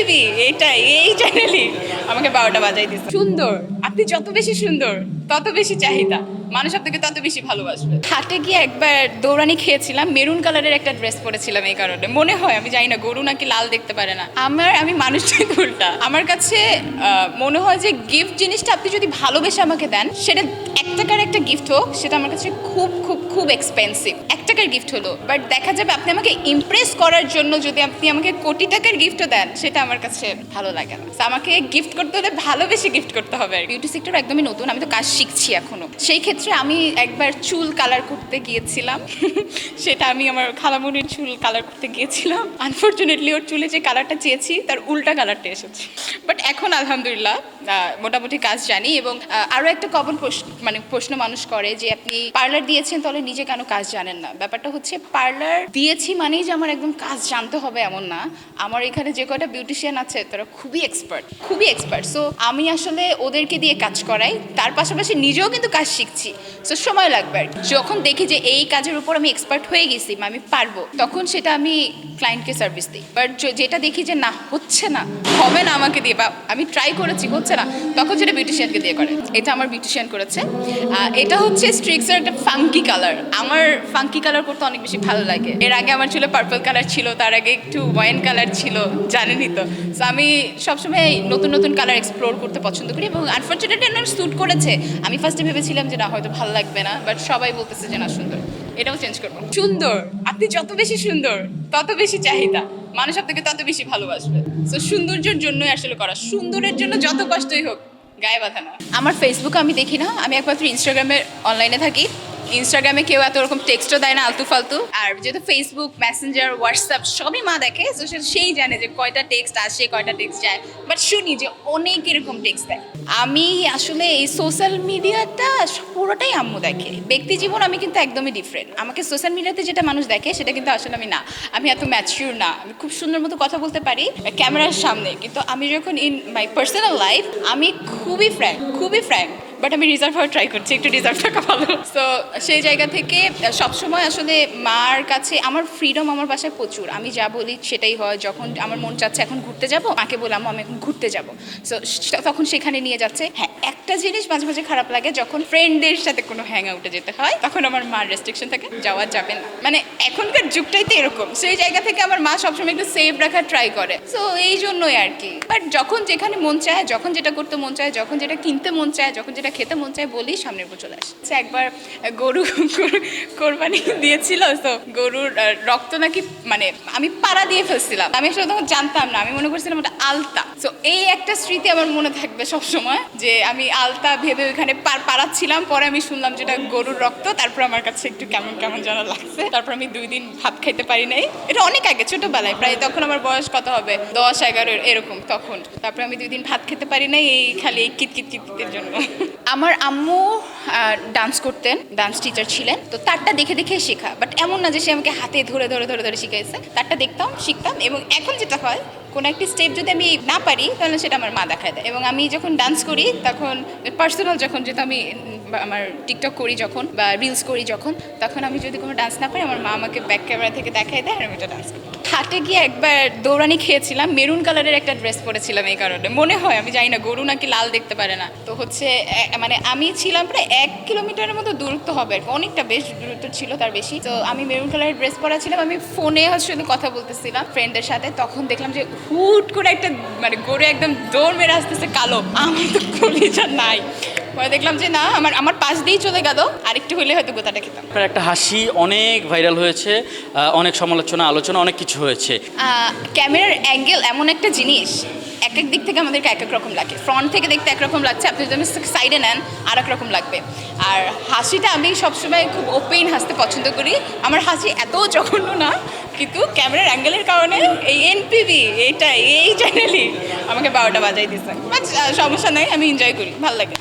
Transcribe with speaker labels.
Speaker 1: NPV এইটাই এই চ্যানেলই আমাকে 12টা বাজাই দিচ্ছে। সুন্দর, আপনি যত বেশি সুন্দর তত বেশি চাহিদা, মানুষ আপনাকে তত বেশি ভালোবাসবে। হাটে গিয়ে একবার দৌড়ানি খেয়েছিলাম, মেরুন কালারের একটা ড্রেস পরেছিলাম, এই কারণে মনে হয় আমি জানি না গরু নাকি লাল দেখতে পারে না। আমি মানুষটাই উল্টা। আমার কাছে মনে হয় যে গিফট জিনিসটা আপনি যদি ভালোবেসে আমাকে দেন, সেটা 1 টাকার একটা গিফট হোক, সেটা আমার কাছে খুব খুব খুব এক্সপেন্সিভ। 1 টাকার গিফট হলো, বাট দেখা যাবে আপনি আমাকে ইমপ্রেস করার জন্য যদি আপনি আমাকে কোটি টাকার গিফটও দেন, সেটা আমার কাছে ভালো লাগে না। আমাকে গিফট করতে হলে ভালোবেসে গিফট করতে হবে। বিউটি সেক্টর একদমই নতুন, আমি তো কাজ শিখছি এখনো। সেই ক্ষেত্রে আমি একবার চুল কালার করতে গিয়েছিলাম সেটা আমি আমার খালামুনির চুল কালার করতে গিয়েছিলাম। আনফর্চুনেটলি ওর চুলে যে কালারটা চেয়েছি তার উল্টা কালারটা এসেছে। বাট এখন আলহামদুলিল্লাহ মোটামুটি কাজ জানি। এবং আরও একটা কমন প্রশ্ন মানুষ করে যে আপনি পার্লার দিয়েছেন তাহলে নিজে কেন কাজ জানেন না। ব্যাপারটা হচ্ছে পার্লার দিয়েছি মানেই যে আমার একদম কাজ জানতে হবে এমন না। আমার এখানে যে কয়টা বিউটিশিয়ান আছে তারা খুবই এক্সপার্ট। সো আমি আসলে ওদেরকে দিয়ে কাজ করাই, তার পাশাপাশি নিজেও কিন্তু কাজ শিখছি। সো সময় লাগবে আর যখন দেখি যে এই কাজের উপর আমি এক্সপার্ট হয়ে গেছি, আমি পারবো, তখন সেটা আমি ক্লায়েন্টকে সার্ভিস দিই। বাট যেটা দেখি যে না হচ্ছে না, হবে না আমাকে দিয়ে, বা আমি ট্রাই করেছি হচ্ছে না, তখন সেটা বিউটিশিয়ানকে দিয়ে করে। এটা আমার বিউটিশিয়ান করেছে। এটা হচ্ছে স্ট্রিক্সের একটা ফাঙ্কি কালার। আমার ফাঙ্কি কালার করতে অনেক বেশি ভালো লাগে। এর আগে আমার চুলে পার্পল কালার ছিল, তার আগে একটু ওয়াইন কালার ছিল, জানেনই তো। সো আমি সবসময় নতুন নতুন কালার এক্সপ্লোর করতে পছন্দ করি, এবং আনফর্চুনেটলি আমার স্যুট করেছে। আমি ফার্স্টে ভেবেছিলাম যে না হয়তো ভালো লাগবে না, বাট সবাই বলতেছে যে না সুন্দর, এটাও চেঞ্জ করবো। সুন্দর, আপনি যত বেশি সুন্দর তত বেশি চাহিদা, মানুষ আপনাকে তত বেশি ভালোবাসবে। সো সৌন্দর্যের জন্যই আসলে করা, সুন্দরের জন্য যত কষ্টই হোক গায়ে বাঁধা না। আমার ফেসবুকে আমি দেখি না, আমি একমাত্র ইনস্টাগ্রামে অনলাইনে থাকি। ইনস্টাগ্রামে কেউ এত রকম টেক্সটও দেয় না আলতু ফালতু। আর যেহেতু ফেসবুক, মেসেঞ্জার, হোয়াটসঅ্যাপ সবই মা দেখে, তো সেই জানে যে কয়টা টেক্সট আসে, কয়টা টেক্সট যায়। বাট শুনি যে অনেক এরকম টেক্সট দেয়। আমি আসলে এই সোশ্যাল মিডিয়াটা পুরোটাই আম্মু দেখে। ব্যক্তি জীবন আমি কিন্তু একদমই ডিফারেন্ট। আমাকে সোশ্যাল মিডিয়াতে যেটা মানুষ দেখে সেটা কিন্তু আসলে আমি না। আমি এত ম্যাচিউর না। আমি খুব সুন্দর মতো কথা বলতে পারি ক্যামেরার সামনে, কিন্তু আমি যখন ইন মাই পার্সোনাল লাইফ আমি খুবই ফ্র্যাঙ্ক। বাট আমি রিজার্ভ হওয়ার ট্রাই করছি, একটু রিজার্ভ থাকা ভালো। সো সেই জায়গা থেকে সবসময় আসলে মার কাছে আমার ফ্রিডম আমার বাসায় প্রচুর। আমি যা বলি সেটাই হয়। যখন আমার মন চাচ্ছে এখন ঘুরতে যাব, মাকে বললাম আমি এখন ঘুরতে যাব, সো তখন সেখানে নিয়ে যাচ্ছে। হ্যাঁ, একটা জিনিস মাঝে মাঝে খারাপ লাগে, যখন ফ্রেন্ডদের সাথে কোনো হ্যাং আউটে যেতে হয়, তখন আমার মার রেস্ট্রিকশন থাকে, যাওয়া যাবে না। মানে এখনকার যুগটাই তো এরকম। সেই জায়গা থেকে আমার মা সবসময় একটু সেফ রাখার ট্রাই করে। সো এই জন্যই আর কি। বাট যখন যেখানে মন চায়, যখন যেটা করতে মন চায়, যখন যেটা কিনতে মন চায়, যখন যেটা খেতে মন চায়, বলি সামনের উপর চলে আসে। একবার গরু কোরবানি দিয়েছিল, তো গরুর রক্ত নাকি মানে আমি পাড়া দিয়ে ফেলছিলাম। আমি আসলে তখন জানতাম না, আমি মনে করছিলাম ওটা আলতা। তো এই একটা স্মৃতি আমার মনে থাকবে সবসময়, যে আমি আলতা ভেবে ওইখানে পাড়াচ্ছিলাম। পরে আমি শুনলাম যেটা গরুর রক্ত, তারপর আমার কাছে একটু কেমন কেমন যেন লাগছে। তারপর আমি 2 দিন ভাত খাইতে পারি নাই। এটা অনেক আগে, ছোটবেলায়, প্রায় তখন আমার বয়স কত হবে, 10-11 এরকম তখন। তারপর আমি 2 দিন ভাত খেতে পারি নাই, এই খালি এই কিতকিতের জন্য। আমার আম্মু ডান্স করতেন, ডান্স টিচার ছিলেন, তো তারটা দেখে দেখে শেখা। বাট এমন না যে সে আমাকে হাতে ধরে ধরে ধরে ধরে শিখাইছে। তারটা দেখতাম, শিখতাম। এবং এখন যেটা হয়, কোনো একটি স্টেপ যদি আমি না পারি তাহলে সেটা আমার মা দেখায় দেয়। এবং আমি যখন ডান্স করি তখন পার্সোনাল, যখন যেহেতু আমি আমার টিকটক করি যখন, বা রিলস করি যখন, তখন আমি যদি কোনো ডান্স না পারি, আমার মা আমাকে ব্যাক ক্যামেরা থেকে দেখায় দেয় আর আমি এটা ডান্স করি। হাটে গিয়ে একবার দৌড়ানি খেয়েছিলাম, মেরুন কালারের একটা ড্রেস পরেছিলাম, এই কারণে মনে হয় আমি জানি না গরু নাকি লাল দেখতে পারে না। তো হচ্ছে মানে আমি ছিলাম প্রায় 1 কিলোমিটারের মতো দূরত্ব হবে, অনেকটা বেশ দূরত্ব ছিল, তার বেশি। তো আমি মেরুন কালারের ড্রেস পরা ছিলাম, আমি ফোনে আসলে কথা বলতেছিলাম ফ্রেন্ডের সাথে। তখন দেখলাম যে হুট করে একটা মানে গরু একদম দৌড় মেরে আসতেছে কালো। আমার তো কলিজা নাই। পরে দেখলাম যে না, আমার পাশ দিয়েই চলে গেল, আরেকটু হলে হয়তো গোতাটা খেতাম।
Speaker 2: আপনার একটা হাসি অনেক ভাইরাল হয়েছে, অনেক সমালোচনা, আলোচনা, অনেক কিছু হয়েছে।
Speaker 1: ক্যামেরার অ্যাঙ্গেল এমন একটা জিনিস, এক এক দিক থেকে আমাদেরকে এক এক রকম লাগে। ফ্রন্ট থেকে দেখতে একরকম লাগছে, আপনি যদি সাইডে নেন আর এক রকম লাগবে। আর হাসিটা আমি সবসময় খুব ওপেন হাসতে পছন্দ করি। আমার হাসি এত জঘন্য না, কিন্তু ক্যামেরার অ্যাঙ্গেলের কারণে এই এনপিভি এইটা এই চ্যানেলই আমাকে 12টা বাজাই দিচ্ছে। বাট সমস্যা নেই, আমি এনজয় করি, ভালো লাগে।